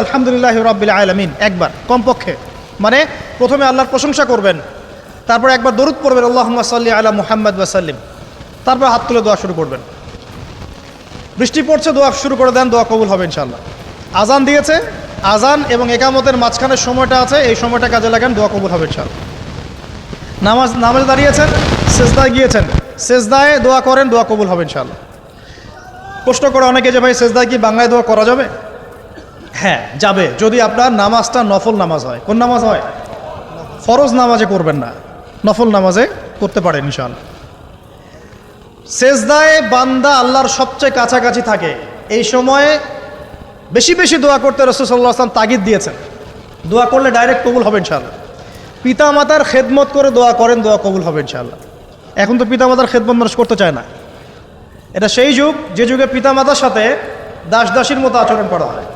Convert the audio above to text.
আলহামদুলিল্লাহ রাব্বিল আলামিন একবার কমপক্ষে, মানে প্রথমে আল্লাহর প্রশংসা করবেন, তারপর একবার দরুদ পড়বেন আল্লাহুম্মা সাল্লি আলা মুহাম্মাদ ওয়া সাল্লিম, তারপর হাত তুলে দোয়া শুরু করবেন। বৃষ্টি পড়ছে, দোয়া শুরু করে দেন, দোয়া কবুল হবে ইনশাআল্লাহ। আজান দিয়েছে, আজান এবং একামতের মাঝখানের সময়টা আছে, এই সময়টা কাজে লাগান, দোয়া কবুল হবে ইনশাআল্লাহ। নামাজে দাঁড়িয়েছেন, সেজদায় গিয়েছেন, সেজদায় দোয়া করেন, দোয়া কবুল হবে ইনশাআল্লাহ। প্রশ্ন করে অনেকে যে ভাই সেজদায় কি বাংলায় দোয়া করা যাবে? হ্যাঁ যাবে, যদি আপনার নামাজটা নফল নামাজ হয়। কোন নামাজ হয়? ফরজ নামাজে করবেন না, নফল নামাজে করতে পারেন ইনশাআল্লাহ। সেজদায় বান্দা আল্লাহর সবচেয়ে কাছাকাছি থাকে, এই সময়ে বেশি বেশি দোয়া করতে রাসূল সাল্লাল্লাহু আলাইহি ওয়াসাল্লাম তাগিদ দিয়েছেন। দোয়া করলে ডাইরেক্ট কবুল হবে ইনশাআল্লাহ। পিতা মাতার খেদমত করে দোয়া করেন, দোয়া কবুল হবে ইনশাআল্লাহ। এখন তো পিতা মাতার খেদমত মানুষ করতে চায় না। এটা সেই যুগ যে যুগে পিতা মাতার সাথে দাস দাসীর মতো আচরণ করা হয়।